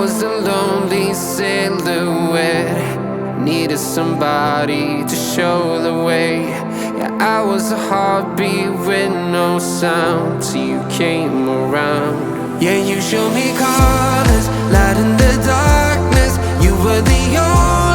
was a lonely silhouette, needed somebody to show the way. Yeah, I was a heartbeat with no sound till you came around. Yeah, you showed me colors, light in the darkness. You were the only